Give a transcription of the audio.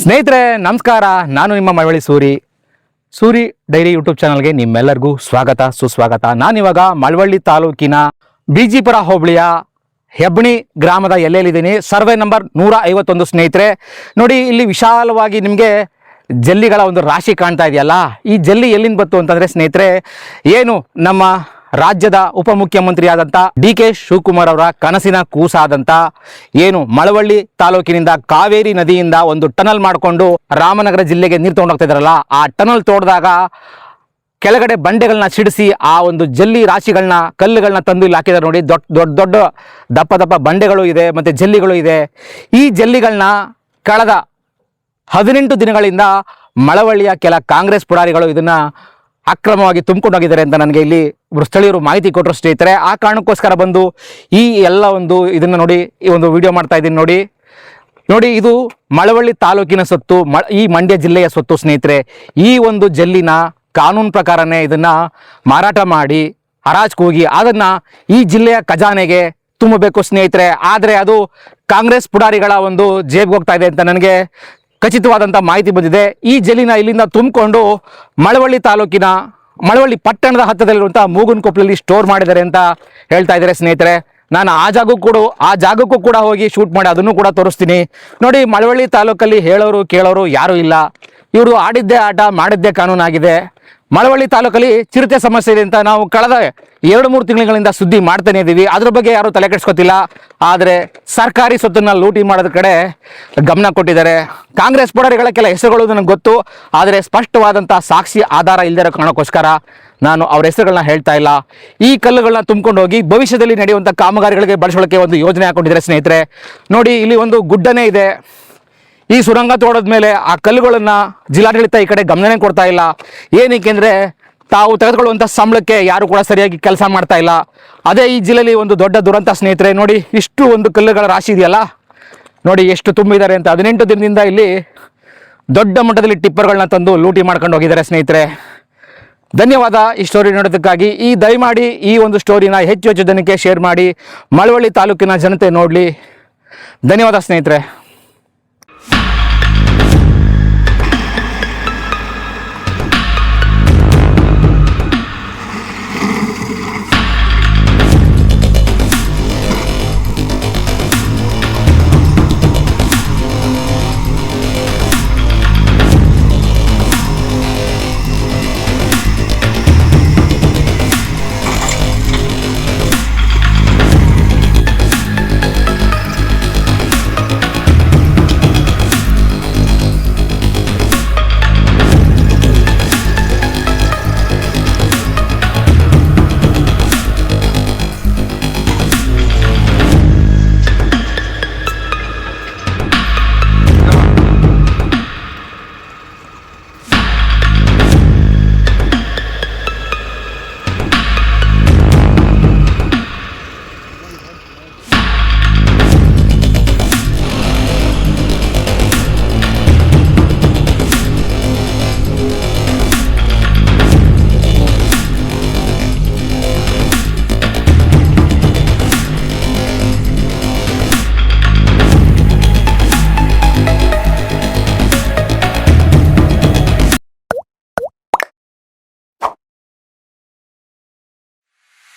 ಸ್ನೇಹಿತರೆ ನಮಸ್ಕಾರ. ನಾನು ನಿಮ್ಮ ಮಳವಳ್ಳಿ ಸೂರಿ ಡೈರಿ ಯೂಟ್ಯೂಬ್ ಚಾನಲ್ಗೆ ನಿಮ್ಮೆಲ್ಲರಿಗೂ ಸ್ವಾಗತ ಸುಸ್ವಾಗತ. ನಾನಿವಾಗ ಮಳವಳ್ಳಿ ತಾಲೂಕಿನ ಬಿಜಿಪುರ ಹೋಬಳಿಯ ಹೆಬ್ಬಣಿ ಗ್ರಾಮದ ಎಲ್ಲೆಲ್ಲಿದ್ದೀನಿ. Survey number 151. ಸ್ನೇಹಿತರೆ ನೋಡಿ, ಇಲ್ಲಿ ವಿಶಾಲವಾಗಿ ನಿಮಗೆ ಜಲ್ಲಿಗಳ ಒಂದು ರಾಶಿ ಕಾಣ್ತಾ ಇದೆಯಲ್ಲ. ಈ ಜಲ್ಲಿ ಎಲ್ಲಿಂದ ಬಂತು ಅಂತಂದರೆ ಸ್ನೇಹಿತರೆ, ಏನು ನಮ್ಮ ರಾಜ್ಯದ ಉಪಮುಖ್ಯಮಂತ್ರಿಯಾದಂಥ ಡಿ.ಕೆ. ಶಿವಕುಮಾರ್ ಅವರ ಕನಸಿನ ಕೂಸಾದಂಥ ಏನು ಮಳವಳ್ಳಿ ತಾಲೂಕಿನಿಂದ ಕಾವೇರಿ ನದಿಯಿಂದ ಒಂದು ಟನಲ್ ಮಾಡಿಕೊಂಡು ರಾಮನಗರ ಜಿಲ್ಲೆಗೆ ನೀರು ತೊಗೊಂಡೋಗ್ತಾ ಇದ್ದಾರಲ್ಲ, ಆ ಟನಲ್ ತೋಡಿದಾಗ ಕೆಳಗಡೆ ಬಂಡೆಗಳನ್ನ ಸಿಡಿಸಿ ಆ ಒಂದು ಜಲ್ಲಿ ರಾಶಿಗಳನ್ನ ಕಲ್ಲುಗಳನ್ನ ತಂದು ಇಲ್ಲಿ ಹಾಕಿದ್ದಾರೆ. ನೋಡಿ, ದೊಡ್ಡ ದಪ್ಪ ಬಂಡೆಗಳು ಇದೆ ಮತ್ತು ಜಲ್ಲಿಗಳು ಇದೆ. ಈ ಜಲ್ಲಿಗಳನ್ನ ಕಳೆದ 18 ದಿನಗಳಿಂದ ಮಳವಳ್ಳಿಯ ಕೆಲ ಕಾಂಗ್ರೆಸ್ ಪುಡಾರಿಗಳು ಇದನ್ನು ಅಕ್ರಮವಾಗಿ ತುಂಬಿಕೊಂಡು ಹೋಗಿದ್ದಾರೆ ಅಂತ ನನಗೆ ಇಲ್ಲಿ ಸ್ಥಳೀಯರು ಮಾಹಿತಿ ಕೊಟ್ಟರು ಸ್ನೇಹಿತರೆ. ಆ ಕಾರಣಕ್ಕೋಸ್ಕರ ಬಂದು ಈ ಎಲ್ಲ ಒಂದು ಇದನ್ನು ನೋಡಿ ಈ ಒಂದು ವಿಡಿಯೋ ಮಾಡ್ತಾ ಇದ್ದೀನಿ. ನೋಡಿ ಇದು ಮಳವಳ್ಳಿ ತಾಲೂಕಿನ ಸೊತ್ತು, ಈ ಮಂಡ್ಯ ಜಿಲ್ಲೆಯ ಸೊತ್ತು ಸ್ನೇಹಿತರೆ. ಈ ಒಂದು ಜಲ್ಲಿನ ಕಾನೂನು ಪ್ರಕಾರನೇ ಇದನ್ನು ಮಾರಾಟ ಮಾಡಿ ಹರಾಜು ಹೋಗಿ ಅದನ್ನು ಈ ಜಿಲ್ಲೆಯ ಖಜಾನೆಗೆ ತುಂಬಬೇಕು ಸ್ನೇಹಿತರೆ. ಆದರೆ ಅದು ಕಾಂಗ್ರೆಸ್ ಪುಡಾರಿಗಳ ಒಂದು ಜೇಬಿಗೆ ಹೋಗ್ತಾ ಇದೆ ಅಂತ ನನಗೆ ಖಚಿತವಾದಂಥ ಮಾಹಿತಿ ಬಂದಿದೆ. ಈ ಜಲ್ಲಿನ ಇಲ್ಲಿಂದ ತುಂಬಿಕೊಂಡು ಮಳವಳ್ಳಿ ಪಟ್ಟಣದ ಹತ್ತಿರದಲ್ಲಿರುವಂಥ ಮೂಗನಕೊಪ್ಪಲಲ್ಲಿ ಸ್ಟೋರ್ ಮಾಡಿದ್ದಾರೆ ಅಂತ ಹೇಳ್ತಾ ಇದ್ದಾರೆ ಸ್ನೇಹಿತರೆ. ನಾನು ಆ ಜಾಗಕ್ಕೂ ಕೂಡ ಹೋಗಿ ಶೂಟ್ ಮಾಡಿ ಅದನ್ನು ಕೂಡ ತೋರಿಸ್ತೀನಿ. ನೋಡಿ, ಮಳವಳ್ಳಿ ತಾಲೂಕಲ್ಲಿ ಹೇಳೋರು ಕೇಳೋರು ಯಾರೂ ಇಲ್ಲ. ಇವರು ಆಡಿದ್ದೇ ಆಟ ಮಾಡಿದ್ದೇ ಕಾನೂನಾಗಿದೆ. ಮಳವಳ್ಳಿ ತಾಲೂಕಲ್ಲಿ ಚಿರತೆ ಸಮಸ್ಯೆ ಇದೆ ಅಂತ ನಾವು ಕಳೆದ 2-3 ತಿಂಗಳಿಂದ ಸುದ್ದಿ ಮಾಡ್ತಾನೆ ಇದ್ದೀವಿ. ಅದ್ರ ಬಗ್ಗೆ ಯಾರೂ ತಲೆ ಕೆಡಿಸ್ಕೊತಿಲ್ಲ. ಆದರೆ ಸರ್ಕಾರಿ ಸೊತ್ತನ್ನು ಲೂಟಿ ಮಾಡೋದ್ರ ಕಡೆ ಗಮನ ಕೊಟ್ಟಿದ್ದಾರೆ. ಕಾಂಗ್ರೆಸ್ ಪುಡಾರಿಗಳ ಕೆಲ ಹೆಸರುಗಳು ನನಗೆ ಗೊತ್ತು, ಆದರೆ ಸ್ಪಷ್ಟವಾದಂಥ ಸಾಕ್ಷಿ ಆಧಾರ ಇಲ್ಲದಿರೋ ಕಾರಣಕ್ಕೋಸ್ಕರ ನಾನು ಅವ್ರ ಹೆಸರುಗಳನ್ನ ಹೇಳ್ತಾ ಇಲ್ಲ. ಈ ಕಲ್ಲುಗಳನ್ನ ತುಂಬಿಕೊಂಡು ಹೋಗಿ ಭವಿಷ್ಯದಲ್ಲಿ ನಡೆಯುವಂಥ ಕಾಮಗಾರಿಗಳಿಗೆ ಬಳಸೋಕ್ಕೆ ಒಂದು ಯೋಜನೆ ಹಾಕೊಂಡಿದ್ದಾರೆ ಸ್ನೇಹಿತರೆ. ನೋಡಿ, ಇಲ್ಲಿ ಒಂದು ಗುಡ್ಡನೇ ಇದೆ. ಈ ಸುರಂಗ ತೋಡದ ಮೇಲೆ ಆ ಕಲ್ಲುಗಳನ್ನು ಜಿಲ್ಲಾಡಳಿತ ಈ ಕಡೆ ಗಮನನೇ ಕೊಡ್ತಾ ಇಲ್ಲ. ಏನಕ್ಕೆ ಅಂದರೆ ತಾವು ತೆಗೆದುಕೊಳ್ಳುವಂಥ ಸಂಬಳಕ್ಕೆ ಯಾರು ಕೂಡ ಸರಿಯಾಗಿ ಕೆಲಸ ಮಾಡ್ತಾ ಇಲ್ಲ. ಅದೇ ಈ ಜಿಲ್ಲೆಯಲ್ಲಿ ಒಂದು ದೊಡ್ಡ ದುರಂತ ಸ್ನೇಹಿತರೆ. ನೋಡಿ, ಇಷ್ಟು ಒಂದು ಕಲ್ಲುಗಳ ರಾಶಿ ಇದೆಯಲ್ಲ, ನೋಡಿ ಎಷ್ಟು ತುಂಬಿದ್ದಾರೆ ಅಂತ. 18 ದಿನದಿಂದ ಇಲ್ಲಿ ದೊಡ್ಡ ಮಟ್ಟದಲ್ಲಿ ಟಿಪ್ಪರ್ಗಳನ್ನ ತಂದು ಲೂಟಿ ಮಾಡ್ಕೊಂಡು ಹೋಗಿದ್ದಾರೆ ಸ್ನೇಹಿತರೆ. ಧನ್ಯವಾದ ಈ ಸ್ಟೋರಿ ನೋಡೋದಕ್ಕಾಗಿ. ದಯಮಾಡಿ ಈ ಒಂದು ಸ್ಟೋರಿನ ಹೆಚ್ಚು ಜನಕ್ಕೆ ಶೇರ್ ಮಾಡಿ, ಮಳವಳ್ಳಿ ತಾಲೂಕಿನ ಜನತೆ ನೋಡಲಿ. ಧನ್ಯವಾದ ಸ್ನೇಹಿತರೆ.